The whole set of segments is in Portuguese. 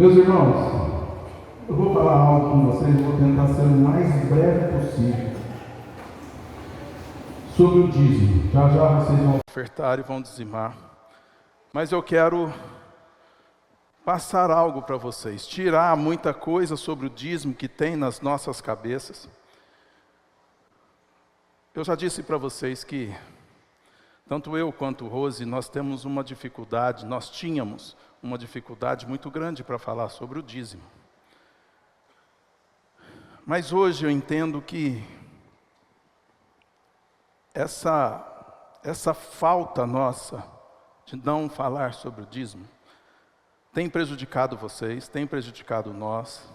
Meus irmãos, eu vou falar algo com vocês, vou tentar ser o mais breve possível. Sobre o dízimo. Já já vocês vão ofertar e vão dizimar. Mas eu quero passar algo para vocês, tirar muita coisa sobre o dízimo que tem nas nossas cabeças. Eu já disse para vocês que tanto eu quanto Rose, nós tínhamos uma dificuldade muito grande para falar sobre o dízimo. Mas hoje eu entendo que essa falta nossa de não falar sobre o dízimo tem prejudicado vocês, tem prejudicado nós.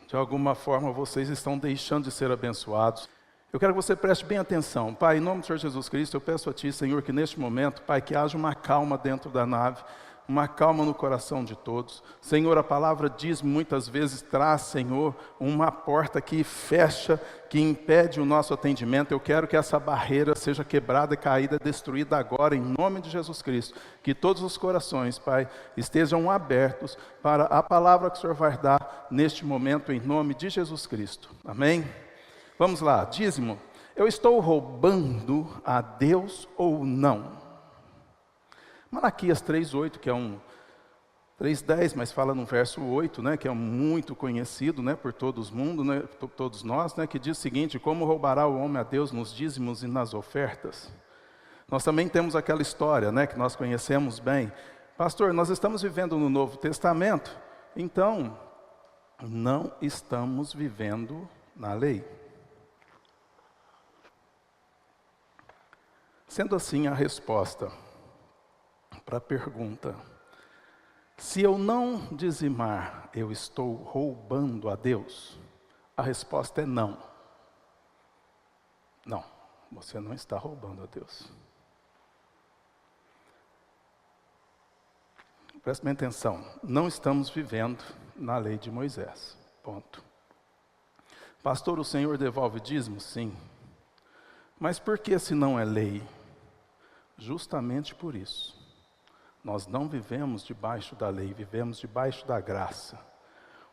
De alguma forma vocês estão deixando de ser abençoados. Eu quero que você preste bem atenção. Pai, em nome do Senhor Jesus Cristo, eu peço a Ti, Senhor, que neste momento, Pai, que haja uma calma dentro da nave, uma calma no coração de todos. Senhor, a palavra diz muitas vezes, traz, Senhor, uma porta que fecha, que impede o nosso atendimento. Eu quero que essa barreira seja quebrada, caída, destruída agora, em nome de Jesus Cristo. Que todos os corações, Pai, estejam abertos para a palavra que o Senhor vai dar neste momento, em nome de Jesus Cristo. Amém? Vamos lá, dízimo. Eu estou roubando a Deus ou não? Malaquias 3:8, que é 3:10, mas fala no verso 8, né, que é muito conhecido, né, por todos nós, né, que diz o seguinte: como roubará o homem a Deus nos dízimos e nas ofertas? Nós também temos aquela história, né, que nós conhecemos bem. Pastor, nós estamos vivendo no Novo Testamento, então não estamos vivendo na lei. Sendo assim, a resposta para a pergunta: se eu não dizimar, eu estou roubando a Deus? A resposta é não. Não, você não está roubando a Deus. Preste bem atenção, não estamos vivendo na lei de Moisés, ponto. Pastor, o Senhor devolve dízimo? Sim. Mas por que se não é lei? Justamente por isso. Nós não vivemos debaixo da lei, vivemos debaixo da graça.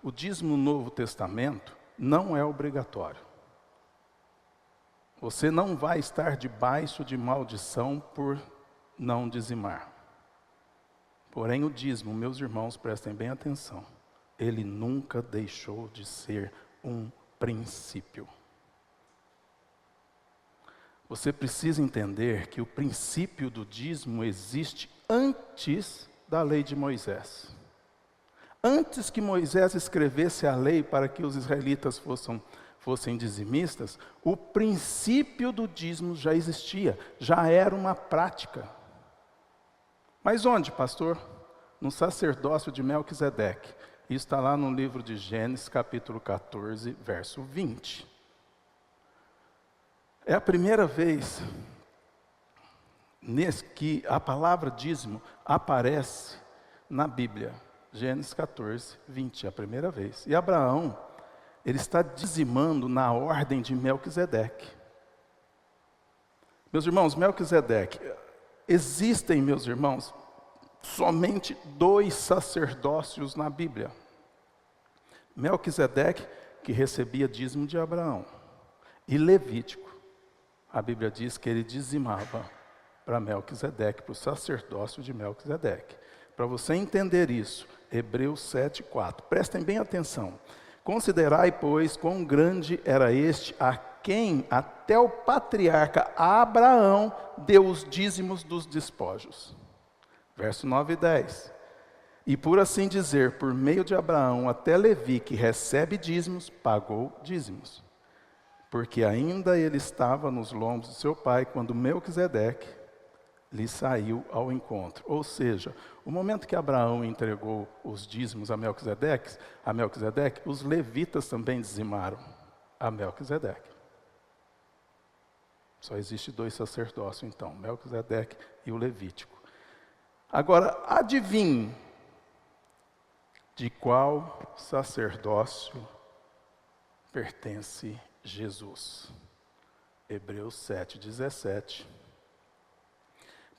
O dízimo no Novo Testamento não é obrigatório. Você não vai estar debaixo de maldição por não dizimar. Porém, o dízimo, meus irmãos, prestem bem atenção, ele nunca deixou de ser um princípio. Você precisa entender que o princípio do dízimo existe antes da lei de Moisés. Antes que Moisés escrevesse a lei para que os israelitas fossem dizimistas, o princípio do dízimo já existia, já era uma prática. Mas onde, pastor? No sacerdócio de Melquisedeque. Isso está lá no livro de Gênesis, capítulo 14, verso 20. É a primeira vez que a palavra dízimo aparece na Bíblia. Gênesis 14, 20, é a primeira vez. E Abraão, ele está dizimando na ordem de Melquisedeque. Meus irmãos, Melquisedeque, existem, meus irmãos, somente 2 sacerdócios na Bíblia. Melquisedeque, que recebia dízimo de Abraão, e Levítico. A Bíblia diz que ele dizimava para Melquisedeque, para o sacerdócio de Melquisedeque. Para você entender isso, Hebreus 7:4. Prestem bem atenção. Considerai, pois, quão grande era este a quem até o patriarca Abraão deu os dízimos dos despojos. Verso 9 e 10. E por assim dizer, por meio de Abraão, até Levi, que recebe dízimos, pagou dízimos. Porque ainda ele estava nos lombos de seu pai, quando Melquisedeque lhe saiu ao encontro. Ou seja, o momento que Abraão entregou os dízimos a Melquisedeque, os levitas também dizimaram a Melquisedeque. Só existe 2 sacerdócios então, Melquisedeque e o Levítico. Agora, adivinhe de qual sacerdócio pertence Jesus? Hebreus 7:17.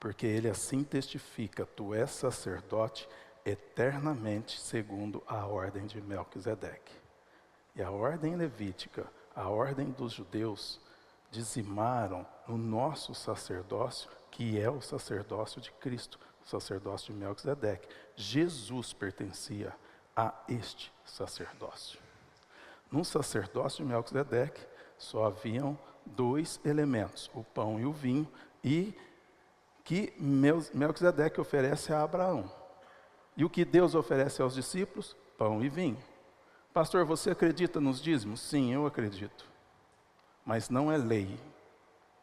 Porque ele assim testifica: tu és sacerdote eternamente segundo a ordem de Melquisedeque. E a ordem levítica, a ordem dos judeus, dizimaram no nosso sacerdócio, que é o sacerdócio de Cristo, o sacerdócio de Melquisedeque. Jesus pertencia a este sacerdócio. No sacerdócio de Melquisedeque só haviam 2 elementos, o pão e o vinho, e que Melquisedeque oferece a Abraão. E o que Deus oferece aos discípulos? Pão e vinho. Pastor, você acredita nos dízimos? Sim, eu acredito. Mas não é lei.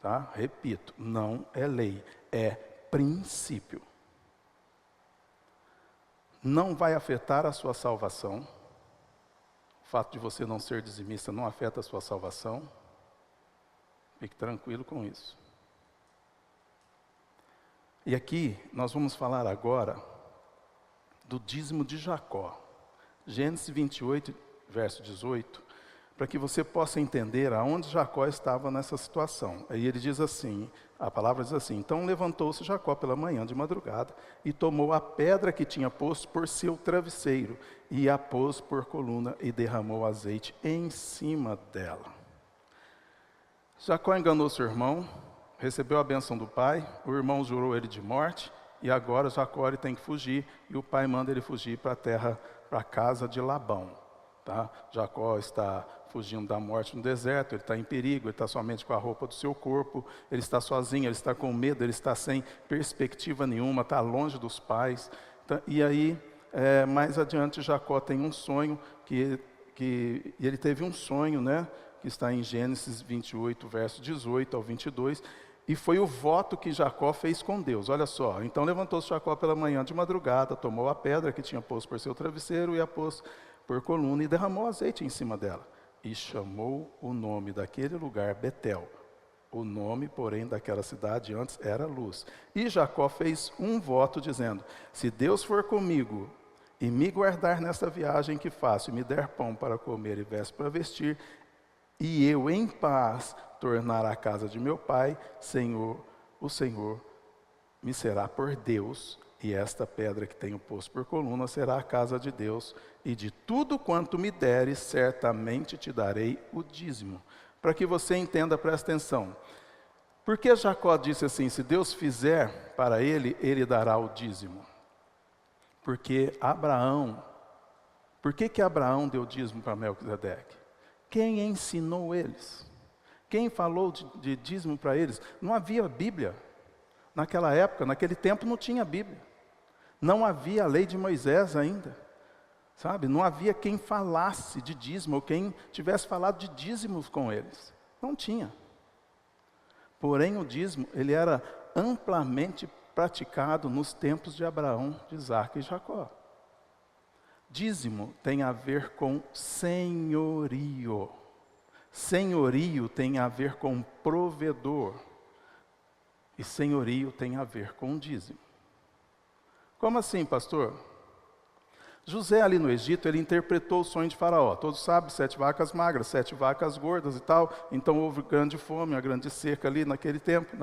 Tá? Repito, não é lei, é princípio. Não vai afetar a sua salvação. O fato de você não ser dizimista não afeta a sua salvação. Fique tranquilo com isso. E aqui nós vamos falar agora do dízimo de Jacó. Gênesis 28, verso 18, para que você possa entender aonde Jacó estava nessa situação. Aí ele diz assim, a palavra diz assim: então levantou-se Jacó pela manhã de madrugada e tomou a pedra que tinha posto por seu travesseiro e a pôs por coluna e derramou azeite em cima dela. Jacó enganou seu irmão, recebeu a bênção do pai, o irmão jurou ele de morte, e agora Jacó ele tem que fugir, e o pai manda ele fugir para a terra, para a casa de Labão. Tá? Jacó está fugindo da morte no deserto, ele está em perigo, ele está somente com a roupa do seu corpo, ele está sozinho, ele está com medo, ele está sem perspectiva nenhuma, está longe dos pais. E aí, mais adiante, Jacó tem um sonho, que ele teve um sonho, né, que está em Gênesis 28, verso 18 ao 22, e foi o voto que Jacó fez com Deus. Olha só, então levantou-se Jacó pela manhã de madrugada, tomou a pedra que tinha posto por seu travesseiro e a pôs por coluna e derramou azeite em cima dela. E chamou o nome daquele lugar Betel. O nome, porém, daquela cidade antes era Luz. E Jacó fez um voto dizendo: se Deus for comigo e me guardar nesta viagem que faço, e me der pão para comer e vestes para vestir, e eu em paz tornar a casa de meu pai, o Senhor me será por Deus, e esta pedra que tenho posto por coluna será a casa de Deus, e de tudo quanto me deres, certamente te darei o dízimo. Para que você entenda, presta atenção. Por que Jacó disse assim: se Deus fizer para ele, ele dará o dízimo? Porque Abraão, por que Abraão deu dízimo para Melquisedeque? Quem ensinou eles? Quem falou de dízimo para eles? Não havia Bíblia. Naquela época, naquele tempo não tinha Bíblia. Não havia a lei de Moisés ainda. Sabe? Não havia quem falasse de dízimo, ou quem tivesse falado de dízimos com eles. Não tinha. Porém, o dízimo, ele era amplamente praticado nos tempos de Abraão, de Isaque e Jacó. Dízimo tem a ver com senhorio. Senhorio tem a ver com provedor. E senhorio tem a ver com dízimo. Como assim, pastor? José ali no Egito, ele interpretou o sonho de Faraó. Todos sabem, 7 vacas magras, 7 vacas gordas e tal. Então houve grande fome, uma grande seca ali naquele tempo,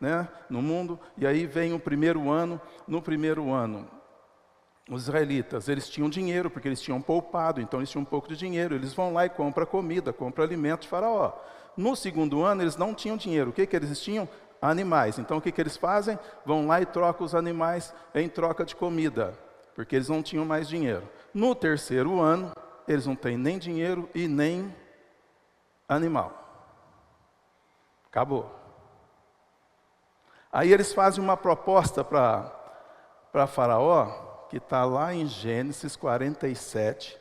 né, no mundo. E aí vem o primeiro ano. No primeiro ano, os israelitas, eles tinham dinheiro, porque eles tinham poupado, então eles tinham um pouco de dinheiro. Eles vão lá e compram comida, compram alimento de Faraó. No segundo ano, eles não tinham dinheiro. O que eles tinham? Animais. Então o que eles fazem? Vão lá e trocam os animais em troca de comida, porque eles não tinham mais dinheiro. No terceiro ano, eles não têm nem dinheiro e nem animal. Acabou. Aí eles fazem uma proposta para Faraó, que está lá em Gênesis 47,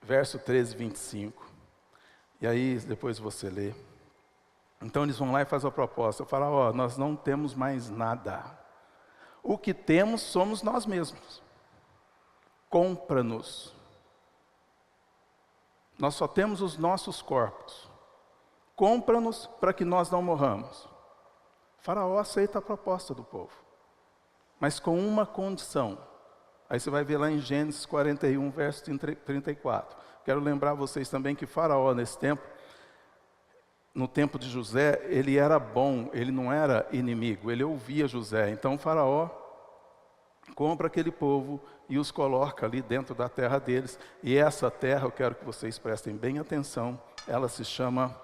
verso 13 e 25. E aí depois você lê. Então eles vão lá e fazem a proposta. Faraó, nós não temos mais nada. O que temos somos nós mesmos. Compra-nos. Nós só temos os nossos corpos. Compra-nos para que nós não morramos. Faraó aceita a proposta do povo, mas com uma condição. Aí você vai ver lá em Gênesis 41, verso 34. Quero lembrar vocês também que Faraó, nesse tempo, no tempo de José, ele era bom, ele não era inimigo, ele ouvia José. Então Faraó, compra aquele povo e os coloca ali dentro da terra deles. E essa terra, eu quero que vocês prestem bem atenção, ela se chama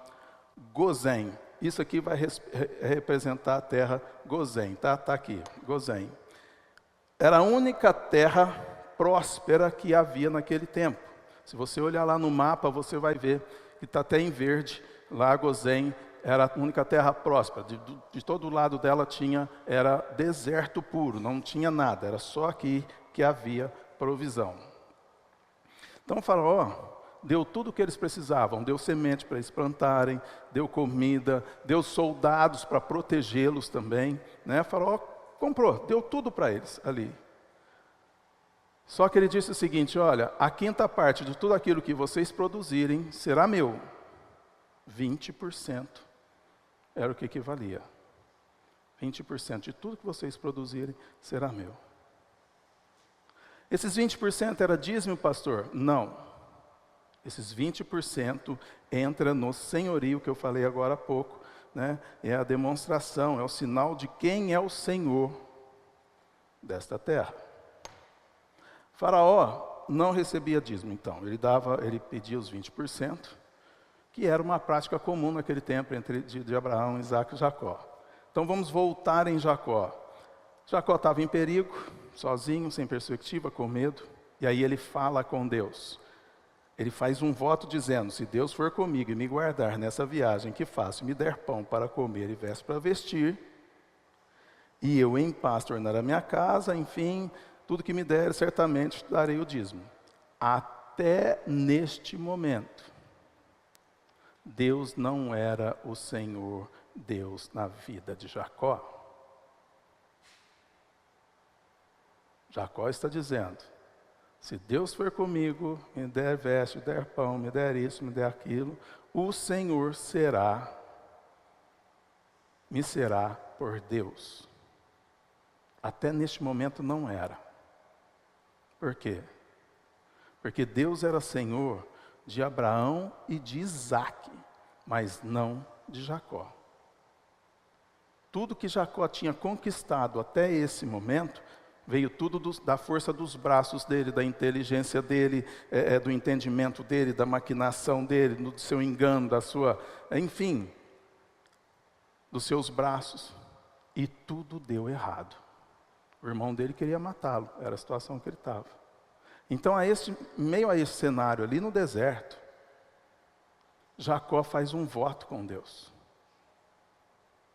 Gozém. Isso aqui vai representar a terra Gozém, tá? Tá aqui, Gozém. Era a única terra próspera que havia naquele tempo. Se você olhar lá no mapa, você vai ver que está até em verde. Lá Gozém era a única terra próspera. De todo lado dela era deserto puro, não tinha nada. Era só aqui que havia provisão. Então o faraó deu tudo o que eles precisavam. Deu semente para eles plantarem, deu comida, deu soldados para protegê-los também, né? O faraó comprou, deu tudo para eles ali. Só que ele disse o seguinte: olha, a quinta parte de tudo aquilo que vocês produzirem será meu. 20% era o que equivalia. 20% de tudo que vocês produzirem será meu. Esses 20% era dízimo, pastor? Não. Esses 20% entra no senhorio que eu falei agora há pouco, né? É a demonstração, é o sinal de quem é o Senhor desta terra. Faraó não recebia dízimo, então. Ele pedia os 20%, que era uma prática comum naquele tempo de Abraão, Isaac e Jacó. Então vamos voltar em Jacó. Jacó estava em perigo, sozinho, sem perspectiva, com medo. E aí ele fala com Deus. Ele faz um voto dizendo: se Deus for comigo e me guardar nessa viagem que faço, me der pão para comer e vestes para vestir, e eu em paz tornar a minha casa, enfim, tudo que me der, certamente darei o dízimo. Até neste momento, Deus não era o Senhor Deus na vida de Jacó. Jacó está dizendo: se Deus for comigo, me der veste, me der pão, me der isso, me der aquilo, o Senhor me será por Deus. Até neste momento não era. Por quê? Porque Deus era Senhor de Abraão e de Isaac, mas não de Jacó. Tudo que Jacó tinha conquistado até esse momento veio tudo da força dos braços dele, da inteligência dele, do entendimento dele, da maquinação dele, do seu engano, enfim, dos seus braços. E tudo deu errado. O irmão dele queria matá-lo, era a situação que ele estava. Então, meio a esse cenário ali no deserto, Jacó faz um voto com Deus.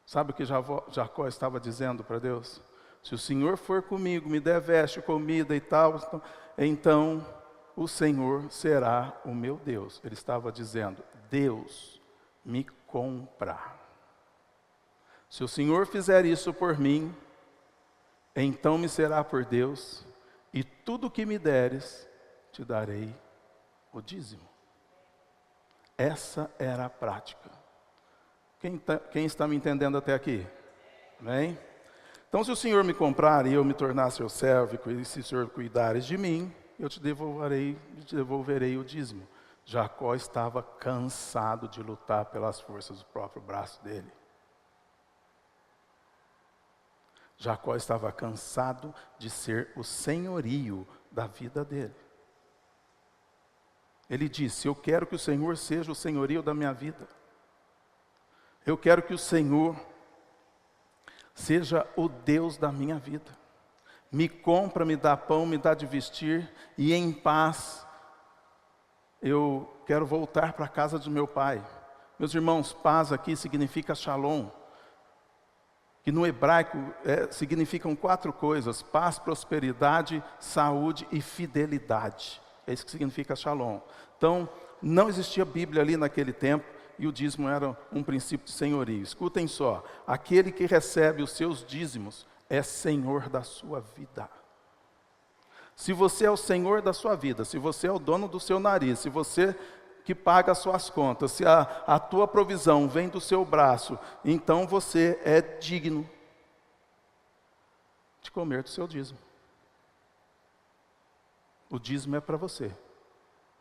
Sabe o que Jacó estava dizendo para Deus? Se o Senhor for comigo, me der veste, comida e tal, então o Senhor será o meu Deus. Ele estava dizendo: Deus me compra. Se o Senhor fizer isso por mim, então me será por Deus, e tudo que me deres, te darei o dízimo. Essa era a prática. Quem está me entendendo até aqui? Amém? Então, se o Senhor me comprar e eu me tornar seu servo, e se o Senhor cuidares de mim, eu te devolverei o dízimo. Jacó estava cansado de lutar pelas forças do próprio braço dele. Jacó estava cansado de ser o senhorio da vida dele. Ele disse: eu quero que o Senhor seja o senhorio da minha vida. Eu quero que o Senhor seja o Deus da minha vida. Me compra, me dá pão, me dá de vestir, e em paz eu quero voltar para a casa de meu pai. Meus irmãos, paz aqui significa shalom, que no hebraico significam 4 coisas: paz, prosperidade, saúde e fidelidade. É isso que significa shalom. Então, não existia Bíblia ali naquele tempo, e o dízimo era um princípio de senhorio. Escutem só: aquele que recebe os seus dízimos é senhor da sua vida. Se você é o senhor da sua vida, se você é o dono do seu nariz, se você que paga as suas contas, se a tua provisão vem do seu braço, então você é digno de comer do seu dízimo. O dízimo é para você.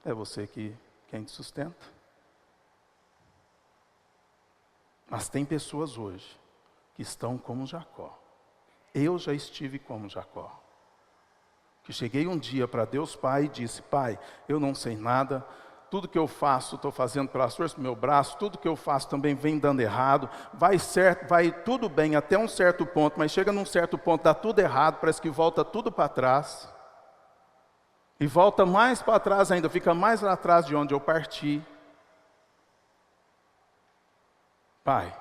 É você quem te sustenta. Mas tem pessoas hoje que estão como Jacó. Eu já estive como Jacó. Que cheguei um dia para Deus Pai e disse: Pai, eu não sei nada, tudo que eu faço, estou fazendo pelas forças do meu braço, tudo que eu faço também vem dando errado, vai certo, vai tudo bem até um certo ponto, mas chega num certo ponto, dá tudo errado, parece que volta tudo para trás, e volta mais para trás ainda, fica mais lá atrás de onde eu parti. Pai,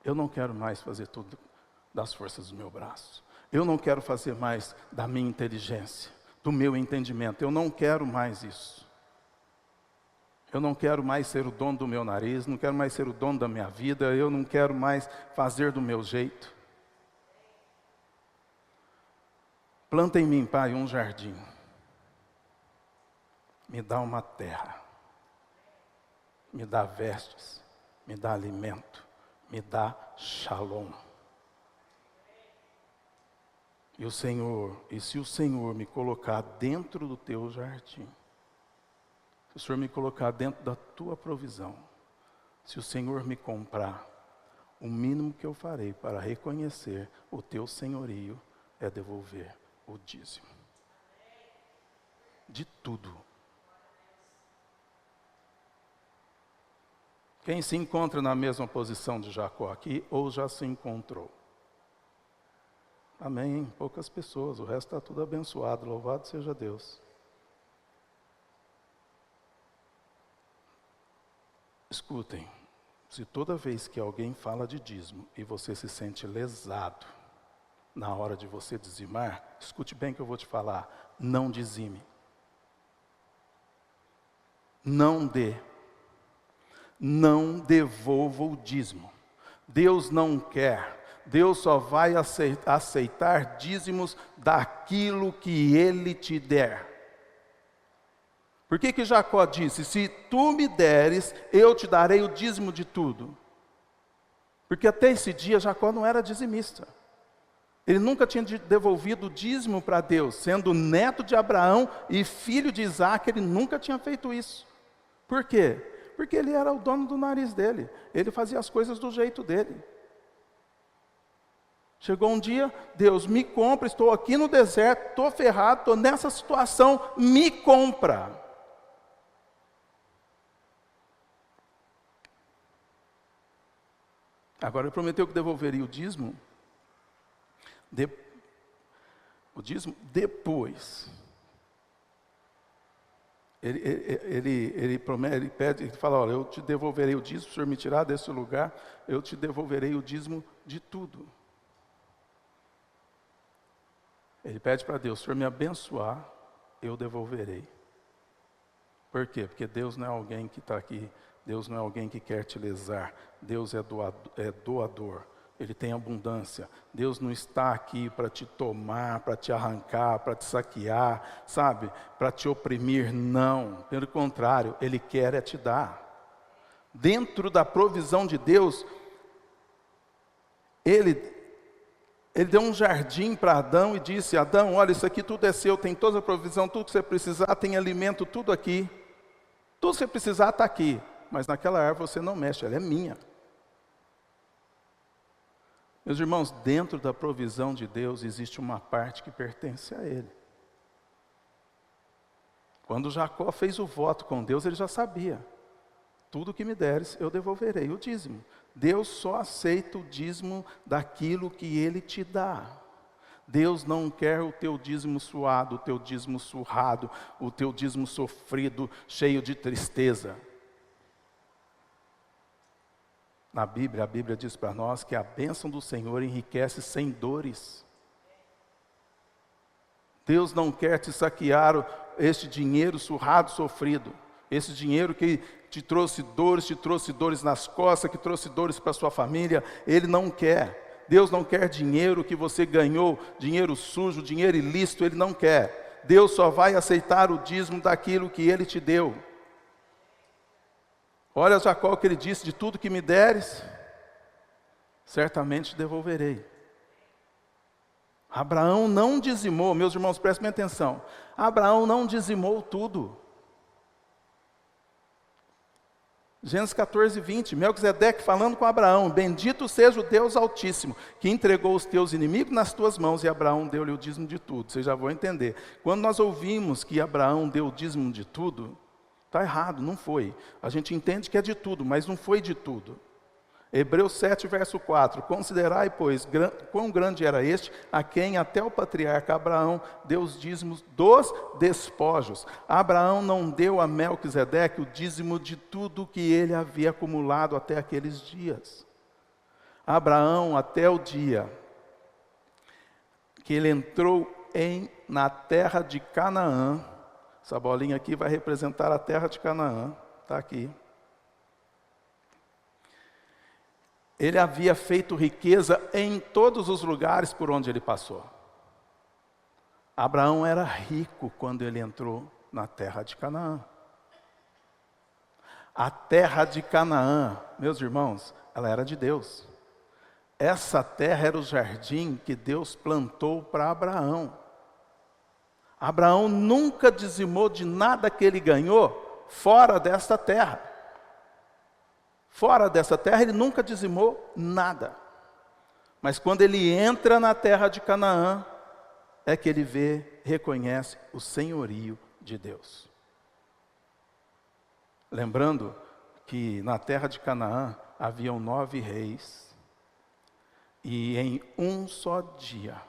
eu não quero mais fazer tudo das forças do meu braço, eu não quero fazer mais da minha inteligência, do meu entendimento, eu não quero mais isso. Eu não quero mais ser o dono do meu nariz, não quero mais ser o dono da minha vida, eu não quero mais fazer do meu jeito. Planta em mim, Pai, um jardim. Me dá uma terra. Me dá vestes, me dá alimento, me dá shalom. E se o Senhor me colocar dentro do teu jardim, se o Senhor me colocar dentro da tua provisão, se o Senhor me comprar, o mínimo que eu farei para reconhecer o teu senhorio é devolver o dízimo. De tudo. Quem se encontra na mesma posição de Jacó aqui, ou já se encontrou? Amém, poucas pessoas, o resto está tudo abençoado, louvado seja Deus. Escutem, se toda vez que alguém fala de dízimo e você se sente lesado na hora de você dizimar, escute bem o que eu vou te falar, não dizime. Não dê. Não devolva o dízimo. Deus não quer. Deus só vai aceitar dízimos daquilo que Ele te der. Por que Jacó disse: se tu me deres, eu te darei o dízimo de tudo? Porque até esse dia Jacó não era dizimista. Ele nunca tinha devolvido o dízimo para Deus. Sendo neto de Abraão e filho de Isaac, ele nunca tinha feito isso. Por quê? Porque ele era o dono do nariz dele. Ele fazia as coisas do jeito dele. Chegou um dia, Deus, me compra, estou aqui no deserto, estou ferrado, estou nessa situação, me compra. Agora ele prometeu que devolveria o dízimo. Depois. Ele promete, ele pede, ele fala: olha, eu te devolverei o dízimo, se o Senhor me tirar desse lugar, eu te devolverei o dízimo de tudo. Ele pede para Deus: se o Senhor me abençoar, eu devolverei. Por quê? Porque Deus não é alguém que está aqui, Deus não é alguém que quer te lesar, Deus é doador. Ele tem abundância. Deus não está aqui para te tomar, para te arrancar, para te saquear, sabe? Para te oprimir, não. Pelo contrário, Ele quer é te dar. Dentro da provisão de Deus, Ele deu um jardim para Adão e disse: Adão, olha, isso aqui tudo é seu, tem toda a provisão, tudo que você precisar, tem alimento, tudo aqui. Tudo que você precisar está aqui. Mas naquela árvore você não mexe, ela é minha. Meus irmãos, dentro da provisão de Deus existe uma parte que pertence a Ele. Quando Jacó fez o voto com Deus, ele já sabia: tudo que me deres, eu devolverei o dízimo. Deus só aceita o dízimo daquilo que Ele te dá. Deus não quer o teu dízimo suado, o teu dízimo surrado, o teu dízimo sofrido, cheio de tristeza. Na Bíblia, a Bíblia diz para nós que a bênção do Senhor enriquece sem dores. Deus não quer te saquear este dinheiro surrado, sofrido. Esse dinheiro que te trouxe dores nas costas, que trouxe dores para a sua família. Ele não quer. Deus não quer dinheiro que você ganhou, dinheiro sujo, dinheiro ilícito, Ele não quer. Deus só vai aceitar o dízimo daquilo que Ele te deu. Olha Jacó, que ele disse: de tudo que me deres, certamente devolverei. Abraão não dizimou, meus irmãos, prestem atenção. Abraão não dizimou tudo. Gênesis 14, 20, Melquisedeque falando com Abraão: bendito seja o Deus Altíssimo, que entregou os teus inimigos nas tuas mãos, e Abraão deu-lhe o dízimo de tudo. Vocês já vão entender. Quando nós ouvimos que Abraão deu o dízimo de tudo, está errado, não foi. A gente entende que é de tudo, mas não foi de tudo. Hebreus 7, verso 4, considerai, pois, quão grande era este, a quem até o patriarca Abraão deu os dízimos dos despojos. Abraão não deu a Melquisedeque o dízimo de tudo que ele havia acumulado até aqueles dias. Abraão, até o dia que ele entrou na terra de Canaã, essa bolinha aqui vai representar a terra de Canaã, está aqui. Ele havia feito riqueza em todos os lugares por onde ele passou. Abraão era rico quando ele entrou na terra de Canaã. A terra de Canaã, meus irmãos, ela era de Deus. Essa terra era o jardim que Deus plantou para Abraão. Abraão nunca dizimou de nada que ele ganhou fora desta terra. Fora dessa terra ele nunca dizimou nada. Mas quando ele entra na terra de Canaã, é que ele reconhece o senhorio de Deus. Lembrando que na terra de Canaã haviam 9 reis, e em um só dia,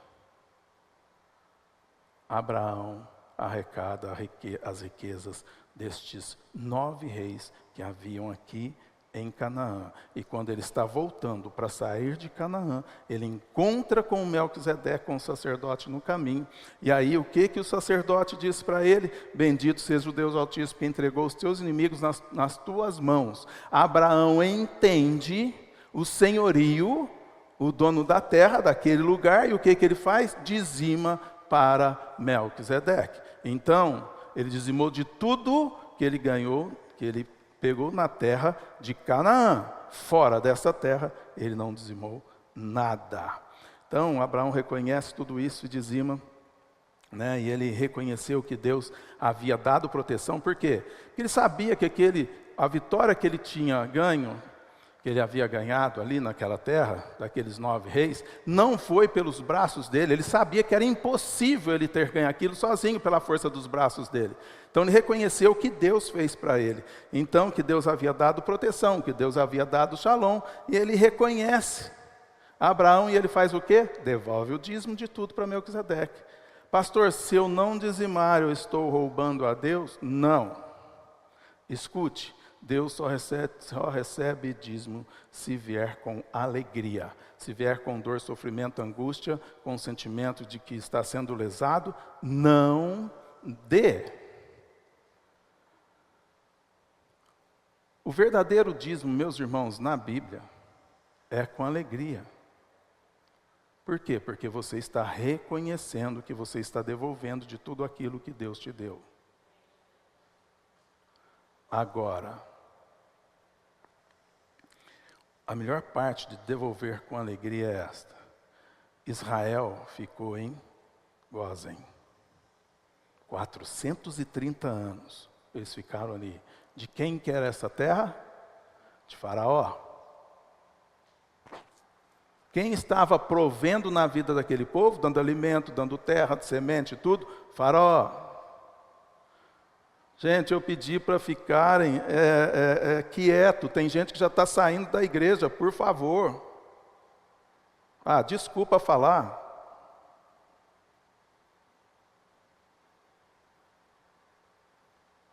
Abraão arrecada as riquezas destes 9 reis que haviam aqui em Canaã. E quando ele está voltando para sair de Canaã, ele encontra com Melquisedeque, com o sacerdote no caminho. E aí o que o sacerdote diz para ele? Bendito seja o Deus Altíssimo, que entregou os teus inimigos nas tuas mãos. Abraão entende o senhorio, o dono da terra, daquele lugar, e o que ele faz? Dizima para Melquisedeque. Então, ele dizimou de tudo que ele ganhou, que ele pegou na terra de Canaã. Fora dessa terra, ele não dizimou nada. Então, Abraão reconhece tudo isso e dizima, né? E ele reconheceu que Deus havia dado proteção. Por quê? Porque ele sabia que a vitória que ele tinha ganho, que ele havia ganhado ali naquela terra, daqueles 9 reis, não foi pelos braços dele. Ele sabia que era impossível ele ter ganho aquilo sozinho pela força dos braços dele. Então ele reconheceu o que Deus fez para ele. Então que Deus havia dado proteção, que Deus havia dado shalom, e ele reconhece Abraão, e ele faz o quê? Devolve o dízimo de tudo para Melquisedeque. Pastor, se eu não dizimar, eu estou roubando a Deus? Não. Escute. Deus só recebe dízimo se vier com alegria, se vier com dor, sofrimento, angústia, com o sentimento de que está sendo lesado, não dê. O verdadeiro dízimo, meus irmãos, na Bíblia, é com alegria. Por quê? Porque você está reconhecendo que você está devolvendo de tudo aquilo que Deus te deu. Agora, a melhor parte de devolver com alegria é esta. Israel ficou em Gósen. 430 anos eles ficaram ali. De quem que era essa terra? De Faraó. Quem estava provendo na vida daquele povo, dando alimento, dando terra, semente e tudo? Faraó. Gente, eu pedi para ficarem quieto. Tem gente que já está saindo da igreja, por favor. Desculpa falar.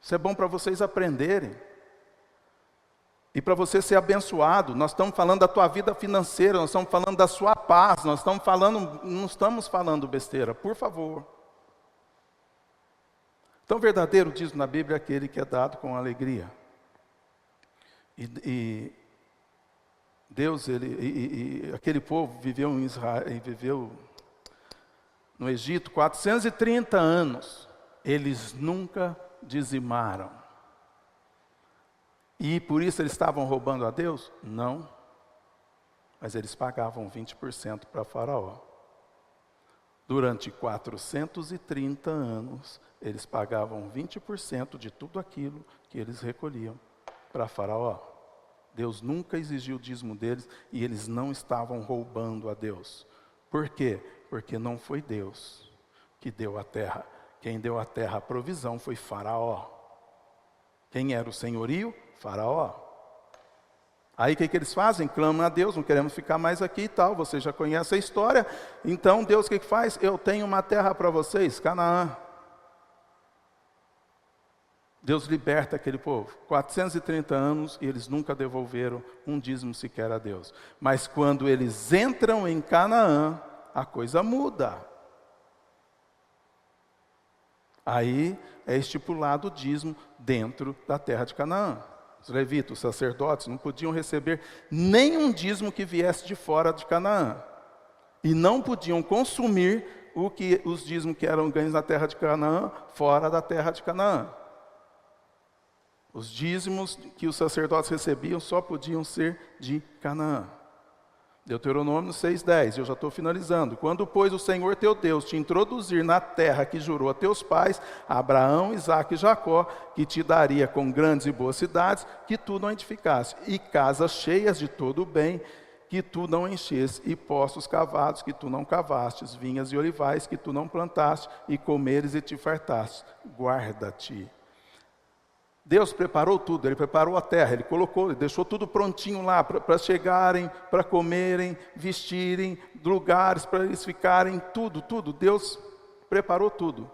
Isso é bom para vocês aprenderem. E para você ser abençoado. Nós estamos falando da tua vida financeira, nós estamos falando da sua paz, não estamos falando besteira, por favor. Então, o verdadeiro dízimo na Bíblia é aquele que é dado com alegria. E Deus, aquele povo viveu em Israel, viveu no Egito 430 anos. Eles nunca dizimaram. E por isso eles estavam roubando a Deus? Não. Mas eles pagavam 20% para Faraó. Durante 430 anos, eles pagavam 20% de tudo aquilo que eles recolhiam para Faraó. Deus nunca exigiu o dízimo deles e eles não estavam roubando a Deus. Por quê? Porque não foi Deus que deu a terra. Quem deu a terra, a provisão, foi Faraó. Quem era o senhorio? Faraó. Aí o que eles fazem? Clamam a Deus, não queremos ficar mais aqui e tal, você já conhece a história. Então Deus o que faz? Eu tenho uma terra para vocês, Canaã. Deus liberta aquele povo. 430 anos e eles nunca devolveram um dízimo sequer a Deus. Mas quando eles entram em Canaã, a coisa muda. Aí é estipulado o dízimo dentro da terra de Canaã. Os levitas, os sacerdotes, não podiam receber nenhum dízimo que viesse de fora de Canaã. E não podiam consumir os dízimos que eram ganhos na terra de Canaã, fora da terra de Canaã. Os dízimos que os sacerdotes recebiam só podiam ser de Canaã. Deuteronômio 6,10, eu já estou finalizando. Quando, pois, o Senhor teu Deus te introduzir na terra que jurou a teus pais, Abraão, Isaque e Jacó, que te daria com grandes e boas cidades, que tu não edificaste, e casas cheias de todo o bem, que tu não encheste, e poços cavados, que tu não cavastes, vinhas e olivais, que tu não plantaste, e comeres e te fartaste. Guarda-te. Deus preparou tudo, Ele preparou a terra, Ele colocou, Ele deixou tudo prontinho lá para chegarem, para comerem, vestirem, lugares para eles ficarem, tudo. Deus preparou tudo.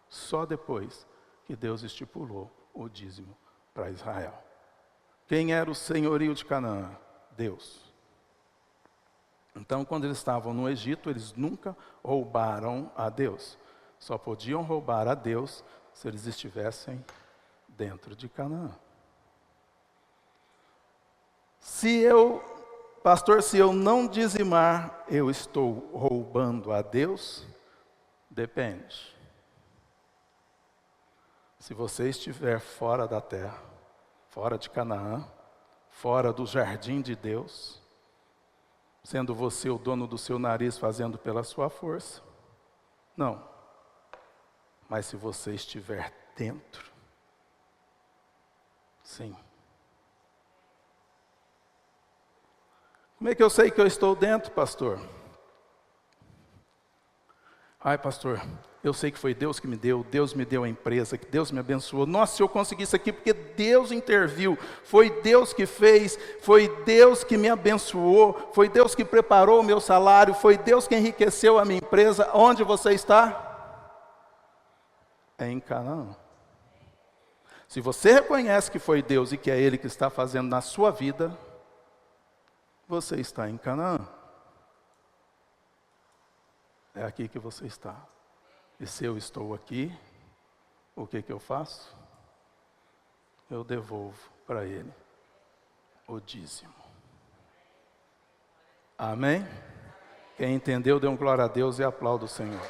Só depois que Deus estipulou o dízimo para Israel. Quem era o senhorio de Canaã? Deus. Então, quando eles estavam no Egito, eles nunca roubaram a Deus. Só podiam roubar a Deus se eles estivessem dentro de Canaã. Pastor, se eu não dizimar, eu estou roubando a Deus? Depende. Se você estiver fora da terra, fora de Canaã, fora do jardim de Deus, sendo você o dono do seu nariz, fazendo pela sua força, não. Mas se você estiver dentro, sim. Como é que eu sei que eu estou dentro, pastor? Ai, pastor, eu sei que foi Deus que me deu, Deus me deu a empresa, que Deus me abençoou. Nossa, se eu consegui isso aqui, porque Deus interviu, foi Deus que fez, foi Deus que me abençoou, foi Deus que preparou o meu salário, foi Deus que enriqueceu a minha empresa. Onde você está? É em Canaã. Se você reconhece que foi Deus e que é Ele que está fazendo na sua vida, você está em Canaã. É aqui que você está. E se eu estou aqui, o que eu faço? Eu devolvo para Ele o dízimo. Amém? Quem entendeu, dê um glória a Deus e aplauda o Senhor.